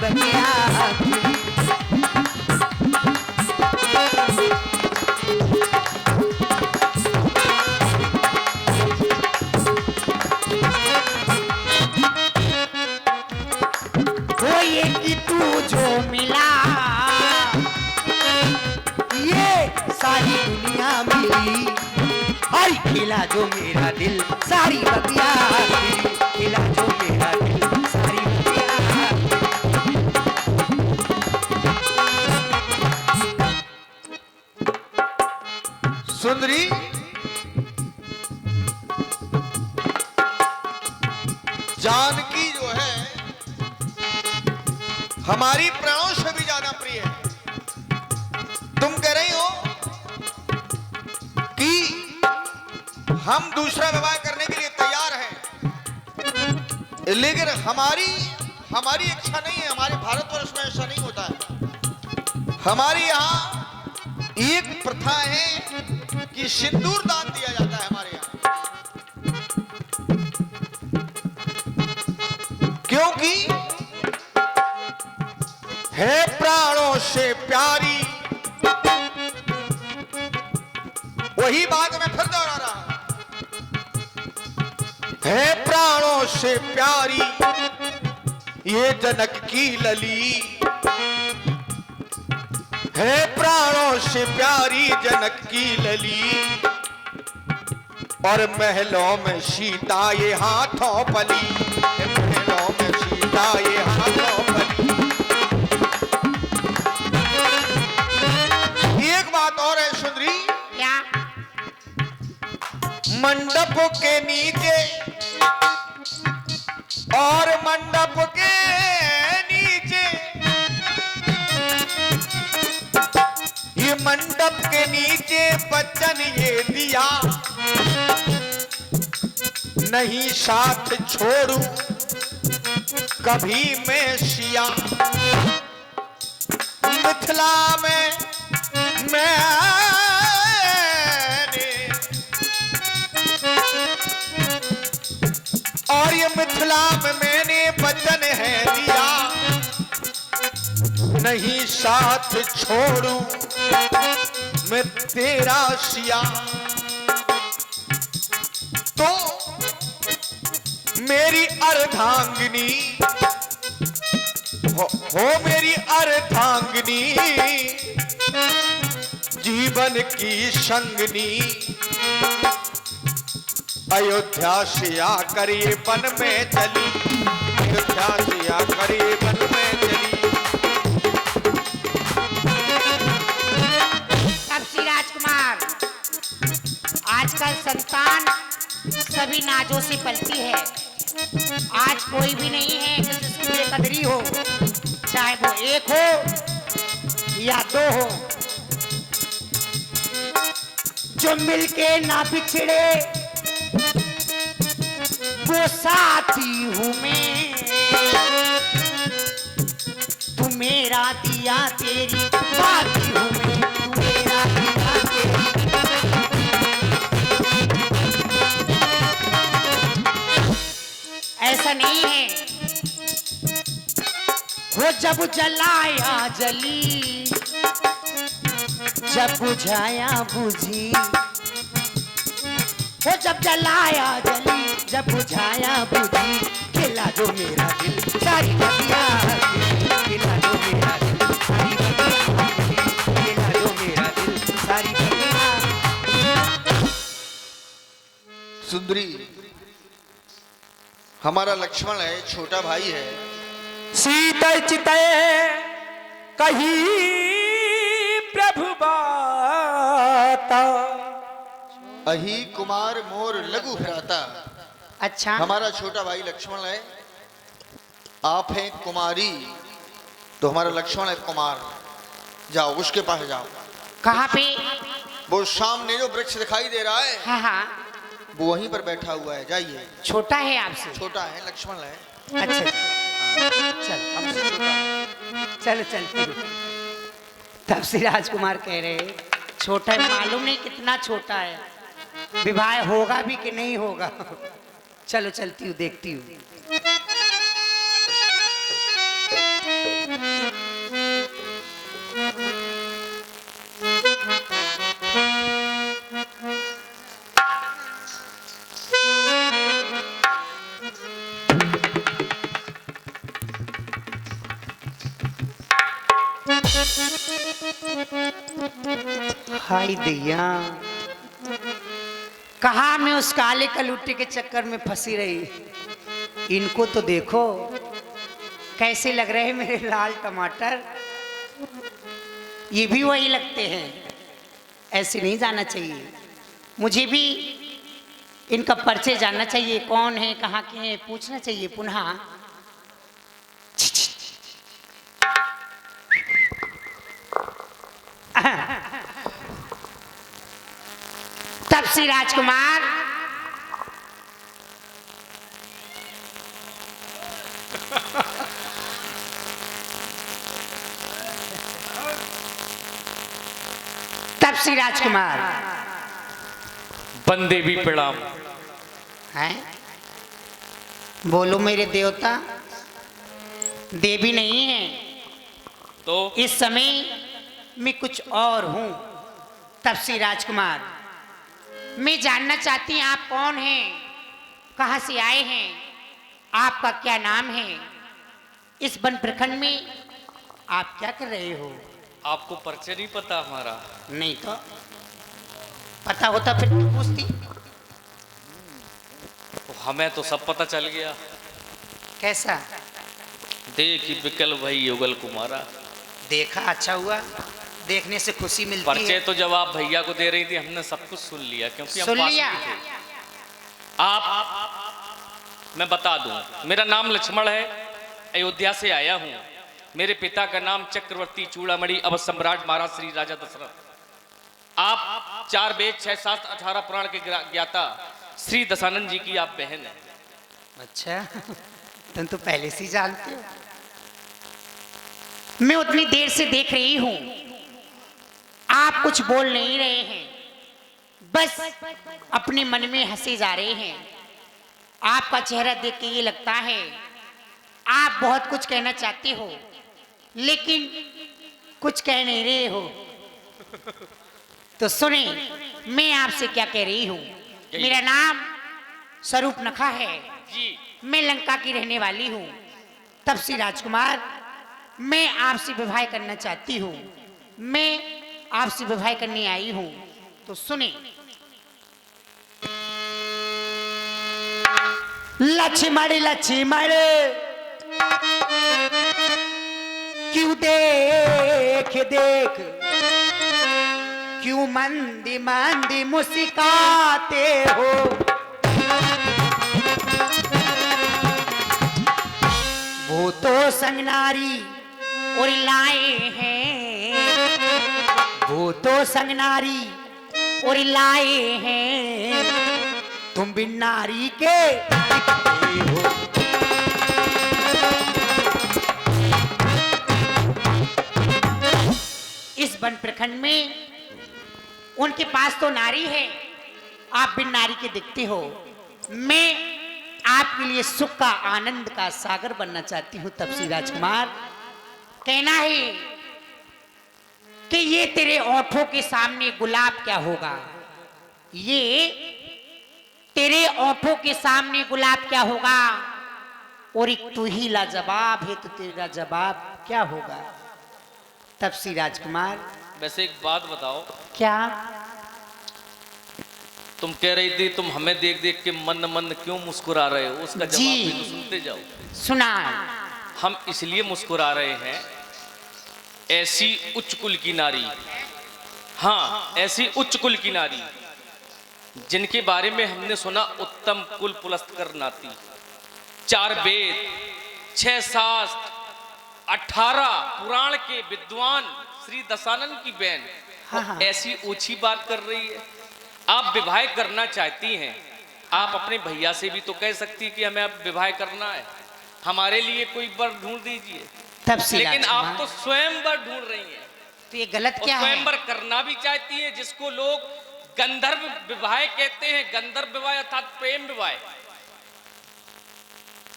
बगिया वो ये कि तू जो मिला ये सारी दुनिया मिली। हर खिला जो मेरा दिल सारी बगिया खिला जो मेरा दिल सारी बगिया। सुंदरी जानकी जो है हमारी प्राणों से भी ज्यादा प्रिय है। तुम कह रही हो कि हम दूसरा विवाह करने के लिए तैयार हैं, लेकिन हमारी इच्छा नहीं है। हमारे भारतवर्ष में ऐसा नहीं होता है। हमारे यहाँ एक प्रथा है कि सिंदूर दान दिया जाता है हमारे यहाँ, क्योंकि है प्राणों से प्यारी। वही बात मैं फिर दोहरा रहा हूं, है प्राणों से प्यारी ये जनक की लली, है प्राणों से प्यारी जनक की लली। और महलों में सीता ये हाथों पली, महलों में सीता ये हाथों पली। एक बात और है सुंदरी, क्या? मंडप के नीचे और मंडप के नीचे, ये मंडप के नीचे बच्चन ये दिया नहीं साथ छोड़ू कभी मैं सिया। मिथिला में मैंने और ये मिथिला में मैंने वचन है दिया नहीं साथ छोड़ू मैं तेरा सिया। तो मेरी अर्धांगिनी हो मेरी अर्धांगिनी जीवन की संगनी, अयोध्या से आकर ये वन में चली, अयोध्या से आकर ये वन में चली। अब श्री राजकुमार, आजकल संतान सभी नाजों से पलती है। आज कोई भी नहीं है कि जिसकी बेकदरी हो, चाहे वो एक हो या दो हो। जो मिलके ना बिछड़े वो साथी हूँ मैं, तू मेरा दिया तेरी बाती हूँ मैं, तू मेरा दिया तेरी। ऐसा नहीं है, वो जब जलाया जली, जब बुझाया बुझी, वो जब जलाया जली, जब बुझाया बुझी। खिला दो मेरा दिल सारी बगिया, खिला दो मेरा दिल सारी बगिया, खिला दो मेरा दिल सारी बगिया। सुंदरी हमारा लक्ष्मण है, छोटा भाई है। सीता चितय कही प्रभु बाता, अही कुमार मोर लघु भ्राता। अच्छा, हमारा छोटा भाई लक्ष्मण है, आप हैं कुमारी, तो हमारा लक्ष्मण है कुमार। जाओ उसके पास जाओ। कहाँ पे? वो सामने जो वृक्ष दिखाई दे रहा है, हाँ हाँ, वो वहीं पर बैठा हुआ है, जाइए। छोटा है आपसे? छोटा है, लक्ष्मण है। अच्छा चल, हमसे छोटा है। चलो चलते। तब श्री राजकुमार कह रहे छोटा है, मालूम नहीं कितना छोटा है, विवाह होगा भी कि नहीं होगा। चलो चलती हूँ, देखती हूँ। हाय दैया, कहा मैं उस काले कलूटे के चक्कर में फंसी रही। इनको तो देखो कैसे लग रहे हैं मेरे लाल टमाटर। ये भी वही लगते हैं। ऐसे नहीं जाना चाहिए, मुझे भी इनका परिचय जानना चाहिए। कौन है, कहाँ के हैं, पूछना चाहिए पुनः। तब श्री राजकुमार बंदे भी प्रणाम। हैं? बोलो मेरे देवता। देवी नहीं है तो इस समय मैं कुछ और हूं। तब श्री राजकुमार, मैं जानना चाहती हूं आप कौन हैं, कहां से आए हैं, आपका क्या नाम है, इस वन प्रखंड में आप क्या कर रहे हो? आपको परिचय नहीं पता हमारा? नहीं तो पता होता फिर तो पूछती। तो हमें तो सब पता चल गया। कैसा? देखी विकल भाई युगल कुमारा। देखा, अच्छा हुआ, देखने से खुशी मिलती परिचय है। तो जब आप भैया को दे रही थी हमने सब कुछ सुन लिया, क्योंकि हम सुन पास लिया? में थे। आप मैं बता दूं, मेरा नाम लक्ष्मण है, अयोध्या से आया हूं। मेरे पिता का नाम चक्रवर्ती चूड़ामणि अवध सम्राट महाराज श्री राजा दशरथ। आप 4 वेद 6 शास्त्र 18 पुराण के ज्ञाता श्री दशानंद जी की आप बहन है। अच्छा, तुम तो पहले से ही जानते हो। मैं उतनी देर से देख रही हूं, आप कुछ बोल नहीं रहे हैं, बस अपने मन में हंसे जा रहे हैं। आपका चेहरा देख के ये लगता है आप बहुत कुछ कहना चाहते हो, लेकिन कुछ कह नहीं रहे हो। तो सुने, मैं आपसे क्या कह रही हूं। मेरा नाम स्वरूप नखा है जी। मैं लंका की रहने वाली हूँ। तब श्री राजकुमार, मैं आपसे विवाह करना चाहती हूँ। मैं आपसे विवाह करने आई हूँ, तो सुने। लक्ष्मण लक्ष्मण क्यों देख देख, क्यों मंदी मंदी मुस्काते हो। वो तो संग नारी और लाए हैं, वो तो संग नारी और लाए हैं, तुम भी नारी के दिखते हो। इस वन प्रखंड में उनके पास तो नारी है, आप भी नारी के दिखते हो। मैं आपके लिए सुख का, आनंद का सागर बनना चाहती हूँ। तब श्री राजकुमार, कहना है कि ये तेरे ओठों के सामने गुलाब क्या होगा, ये तेरे ओठों के सामने गुलाब क्या होगा, और एक तू ही लाजवाब है, तो तेरा जवाब क्या होगा। तब श्री राजकुमार, वैसे एक बात बताओ, क्या? तुम कह रही थी तुम हमें देख देख के मन मन क्यों मुस्कुरा रहे हो, उसका जवाब भी तो सुनते जाओ। सुना। हम इसलिए मुस्कुरा रहे हैं, ऐसी उच्च कुल की नारी, हाँ ऐसी उच्च कुल की नारी जिनके बारे में हमने सुना उत्तम कुल पुलस्त कर नाती, 4 वेद 6 शास्त्र 18 पुराण के विद्वान श्री दशानंद की बहन, हाँ। ऐसी ऊंची बात कर रही है। आप विवाह करना चाहती हैं, आप अपने भैया से भी तो कह सकती कि हमें अब विवाह करना है, हमारे लिए कोई वर ढूंढ दीजिए। लेकिन आप तो स्वयंवर ढूंढ रही हैं, तो ये गलत क्या है? स्वयंवर करना भी चाहती है, जिसको लोग गंधर्व विवाह कहते हैं, गंधर्व विवाह अर्थात प्रेम विवाह।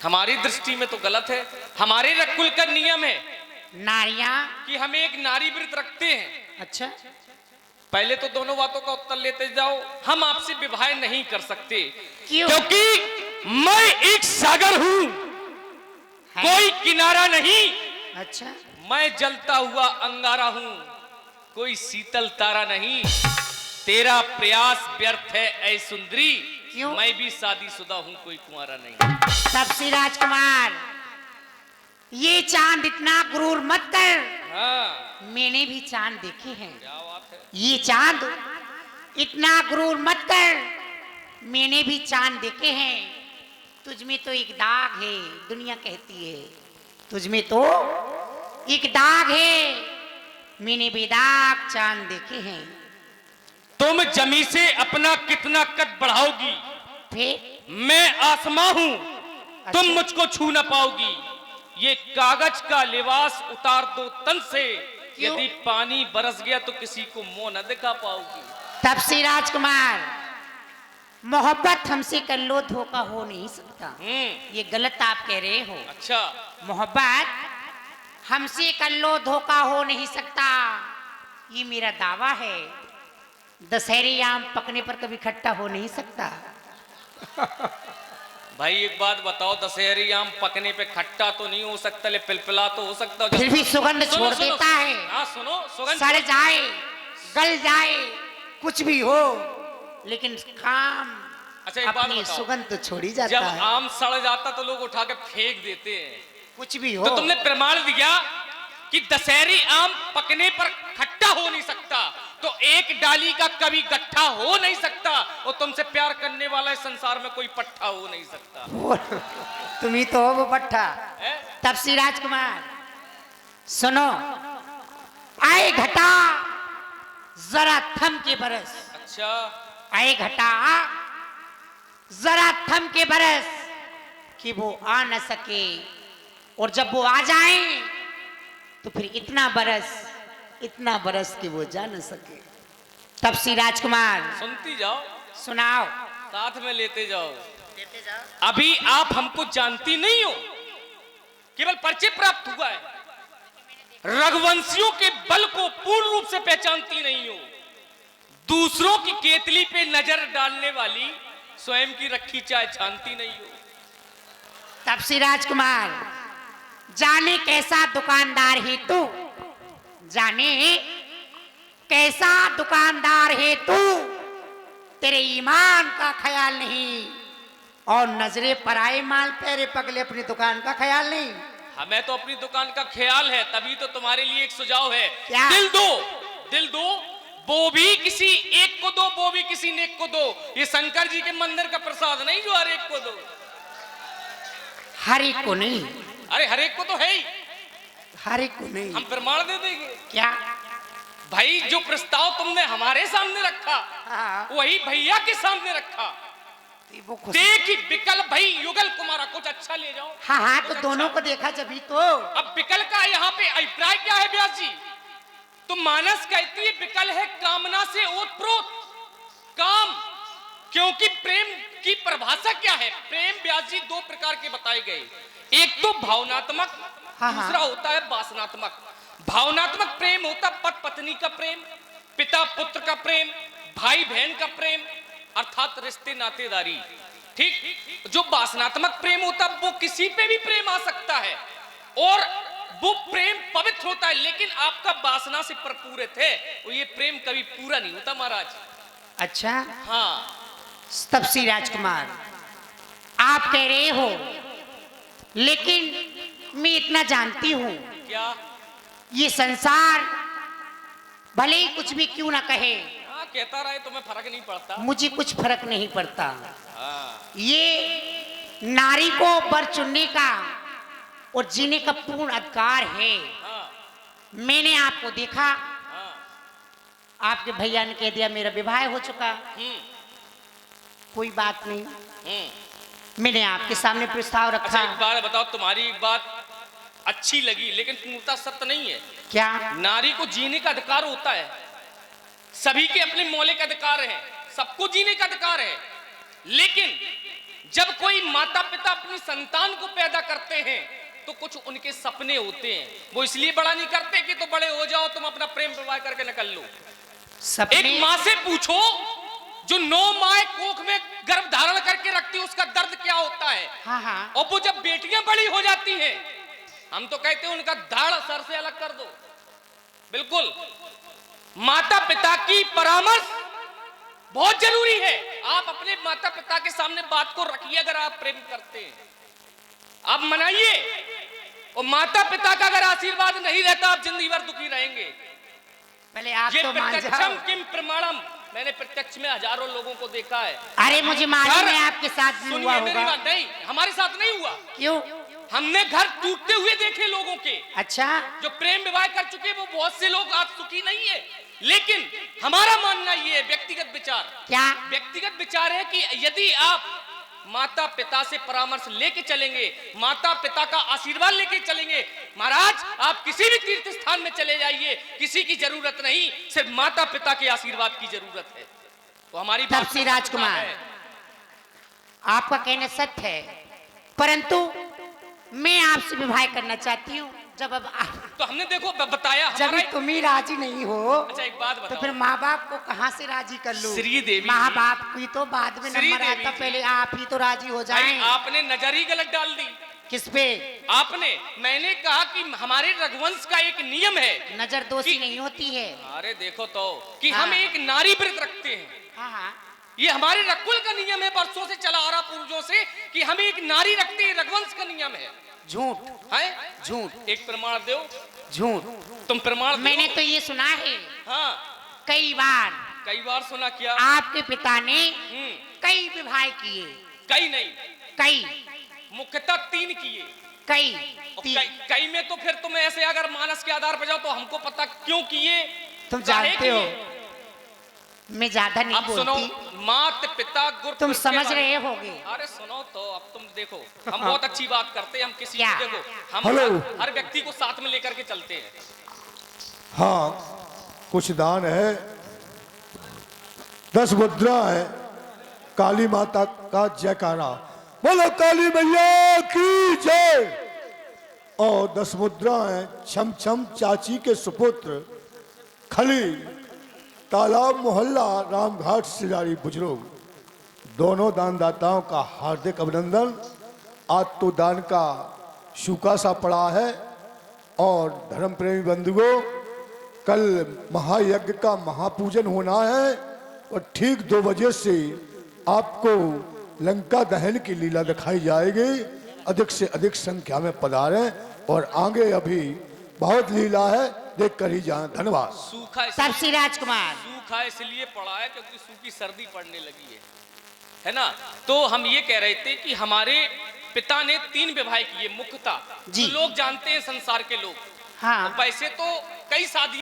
हमारी दृष्टि में तो गलत है। हमारे रकुल का नियम है नारियां कि हम एक नारी व्रत रखते हैं। अच्छा, पहले तो दोनों बातों का उत्तर लेते जाओ। हम आपसे विवाह नहीं कर सकते क्यों? क्योंकि मैं एक सागर हूं, कोई किनारा नहीं। अच्छा, मैं जलता हुआ अंगारा हूं, कोई शीतल तारा नहीं। तेरा प्रयास व्यर्थ है ऐ सुंदरी, क्यों? मैं भी शादीशुदा हूं, कोई कुंवारा नहीं। तपसी राजकुमार, ये चांद इतना गुरूर मत कर। हाँ, मैंने भी चांद देखे हैं। क्या बात है। ये चांद इतना गुरूर मत कर, मैंने भी चांद देखे हैं। तुझ में तो एक दाग है, दुनिया कहती है। तुझ में तो एक दाग है, मैंने बेदाग चांद देखे हैं। तुम जमी से अपना कितना कद बढ़ाओगी, फिर मैं आसमां हूं, तुम अच्छा। मुझको छू ना पाओगी। ये कागज का लिबास उतार दो तन से, क्यों? यदि पानी बरस गया तो किसी को मुंह न दिखा पाओगी। तपसी राजकुमार, मोहब्बत हमसे कर लो, धोखा हो नहीं सकता। ये गलत आप कह रहे हो। अच्छा, मोहब्बत हमसे कर लो, धोखा हो नहीं सकता, ये मेरा दावा है। दशहरी आम पकने पर कभी खट्टा हो नहीं सकता। भाई एक बात बताओ, दशहरी आम पकने पे खट्टा तो नहीं हो सकता, ले पिलपिला तो हो सकता। फिर भी सुगंध सुनो, छोड़ सुनो, देता है। हाँ सुनो, सुगंध सड़ जाए, गल जाए, कुछ भी हो, लेकिन काम अच्छा एक बात अपनी बताओ, सुगंध तो छोड़ ही जाता जब है। आम सड़ जाता तो लोग उठा के फेंक देते हैं, कुछ भी हो, तो तुमने प्रमाण दिया कि दशहरी आम पकने पर खट्टा हो नहीं सकता, तो एक डाली का कभी गट्ठा हो नहीं सकता, और तुमसे प्यार करने वाला इस संसार में कोई पट्टा हो नहीं सकता। तुम ही तो हो वो पट्टा। है? तपसी राजकुमार सुनो, आए घटा जरा थम के बरस, अच्छा, आए घटा जरा थम के बरस, कि वो आ न सके, और जब वो आ जाए तो फिर इतना बरस कि वो जा न सके। तपसी राजकुमार सुनती जाओ, सुनाओ। साथ में लेते जाओ। अभी आप हमको जानती नहीं हो, केवल परिचय प्राप्त हुआ है। रघुवंशियों के बल को पूर्ण रूप से पहचानती नहीं हो। दूसरों की केतली पे नजर डालने वाली स्वयं की रखी चाय छानती नहीं हो। तपसी राजकुमार, जाने कैसा दुकानदार है तू, जाने कैसा दुकानदार है तू, तेरे ईमान का ख्याल नहीं, और नजरे पराए माल पेरे पगले अपनी दुकान का ख्याल नहीं। हमें तो अपनी दुकान का ख्याल है, तभी तो तुम्हारे लिए एक सुझाव है। क्या? दिल दो, वो भी किसी एक को दो, वो भी किसी नेक को दो। ये शंकर जी के मंदिर का प्रसाद नहीं जो हर एक को दो। हर एक को नहीं, अरे हर एक को तो है ही, हर एक को नहीं। हम प्रमाण दे देंगे। क्या? भाई जो प्रस्ताव तुमने हमारे सामने रखा, हाँ, वही भैया के सामने रखा। वो खुश। देखी विकल भाई युगल कुमारा, कुछ अच्छा ले जाओ। हाँ हाँ, तो कुछ दोनों अच्छा। को देखा जभी तो। अब विकल का यहाँ पे अभिप्राय क्या है व्यास जी? तो मानस कहती है विकल है कामना से ओतप्रोत। काम, क्योंकि प्रेम की परिभाषा क्या है? प्रेम व्यास जी दो प्रकार के बताए गए, एक तो भावनात्मक, हाँ, दूसरा होता है वासनात्मक। भावनात्मक प्रेम होता पति पत्नी का प्रेम, पिता पुत्र का प्रेम, भाई बहन का प्रेम, अर्थात रिश्ते नातेदारी। ठीक। जो वासनात्मक प्रेम होता वो किसी पे भी प्रेम आ सकता है, और वो प्रेम पवित्र होता है, लेकिन आपका वासना से प्रपूरित है, वो ये प्रेम कभी पूरा नहीं होता महाराज। अच्छा, हाँ, तपसी राजकुमार, आप कह रहे हो, लेकिन मैं इतना जानती हूँ, क्या? ये संसार भले ही कुछ भी क्यों ना कहे, हाँ, कहता रहे तुम्हें फर्क नहीं पड़ता। मुझे कुछ फर्क नहीं पड़ता। हाँ, ये नारी को वर चुनने का और जीने का पूर्ण अधिकार है। हाँ, मैंने आपको देखा, हाँ, आपके भैया ने कह दिया मेरा विवाह हो चुका, कोई बात नहीं, मैंने आपके सामने प्रस्ताव अच्छा रखा। एक बात बताओ, तुम्हारी एक बात अच्छी लगी, लेकिन पूर्णता सत्य नहीं है। क्या? नारी को जीने का अधिकार होता है, सभी के अपने मौलिक अधिकार हैं, सबको जीने का अधिकार है, लेकिन जब कोई माता पिता अपनी संतान को पैदा करते हैं तो कुछ उनके सपने होते हैं, वो इसलिए बड़ा नहीं करते कि तो बड़े हो जाओ तुम अपना प्रेम विवाह करके निकल लो। सपने? एक माँ से पूछो जो 9 माह कोख में गर्भ धारण करके रखती है, उसका दर्द क्या होता है। हाँ हाँ, और वो जब बेटियां बड़ी हो जाती हैं, हम तो कहते हैं उनका दाढ़ सर से अलग कर दो। बिल्कुल, माता पिता की परामर्श बहुत जरूरी है। आप अपने माता पिता के सामने बात को रखिए। अगर आप प्रेम करते हैं, आप मनाइए, और माता पिता का अगर आशीर्वाद नहीं रहता, आप जिंदगी भर दुखी रहेंगे। पहले आप ये तो मान प्रत्यक्षम जाओ। किम प्रमाणम, मैंने प्रत्यक्ष में हजारों लोगों को देखा है। अरे मुझे मालूम है आपके साथ भी हुआ सुनिए मेरी होगा। बात, नहीं हमारे साथ नहीं हुआ। क्यों? हमने घर टूटते हुए देखे लोगों के। अच्छा, जो प्रेम विवाह कर चुके वो बहुत से लोग आज सुखी नहीं है। लेकिन हमारा मानना ये है, व्यक्तिगत विचार, क्या? व्यक्तिगत विचार है कि यदि आप माता पिता से परामर्श लेके चलेंगे, माता पिता का आशीर्वाद लेके चलेंगे, महाराज आप किसी भी तीर्थ स्थान में चले जाइए, किसी की जरूरत नहीं, सिर्फ माता पिता के आशीर्वाद की जरूरत है। तो हमारी बात तपसी राजकुमार, आपका कहना सत्य है, परंतु मैं आपसे विवाह करना चाहती हूँ। जब अब तो हमने देखो बताया जब हमारा। तुम ही राजी नहीं हो, अच्छा एक बात तो बताओ, फिर माँ बाप को कहाँ से राजी कर लूं? श्री देवी माँ जी- बाप की तो बाद में श्री नंबर देवी आता, जी- पहले आप ही तो राजी हो भाई जाएं। आपने नजर ही गलत डाल दी। किस पे? आपने, मैंने कहा कि हमारे रघुवंश का एक नियम है। नजर दोषी कि- नहीं होती है। अरे देखो तो कि हाँ। हम एक नारी व्रत रखते हैं। हाँ हाँ, ये हमारे रकुल का नियम है, वर्षों से चला आ रहा पूर्वजों से, कि हम एक नारी रखते हैं। रघुवंश का नियम है। झूठ है झूठ एक प्रमाण दो, झूठ। तुम प्रमाण दो। मैंने तो ये सुना है हाँ कई बार, कई बार सुना। क्या? आपके पिता ने हम्म, कई विवाह किए। कई नहीं, कई मुख्यतः 3 किए। कई और तीन। कई में तो फिर तुम ऐसे अगर मानस के आधार पर जाओ तो हमको पता क्यों किए, तुम काहे जानते हो, किए। मैं ज्यादा नहीं अब सुनो, बोलती, मात पिता गुरु तुम के समझ बारे- रहे होगे। अरे सुनो तो, अब तुम देखो, हम बहुत अच्छी बात करते हैं। हम किसी क्या? को देखो, हम हेलो। हर व्यक्ति को साथ में लेकर के चलते हैं। हाँ, कुछ दान है, 10 मुद्रा है, काली माता का जयकारा, बोलो काली मैया की जय। और 10 मुद्रा है छम छम चाची के सुपुत्र खली, तालाब मोहल्ला रामघाट सिलारी बुजुर्ग, दोनों दानदाताओं का हार्दिक अभिनंदन। आज तो दान का सूखा सा पड़ा है। और धर्म प्रेमी बंधुओं, कल महायज्ञ का महापूजन होना है और ठीक 2 बजे से आपको लंका दहन की लीला दिखाई जाएगी। अधिक से अधिक संख्या में पधारें और आगे अभी बहुत लीला है, देख कर ही जाएं। धन्यवाद। सूखा तपसी राजकुमार, सूखा इसलिए पड़ा है क्योंकि सूखी सर्दी पड़ने लगी है ना। तो हम ये कह रहे थे कि हमारे पिता ने 3 विवाह किए मुख्यतः, जी। जो लोग जानते हैं संसार के लोग। हाँ वैसे तो कई शादी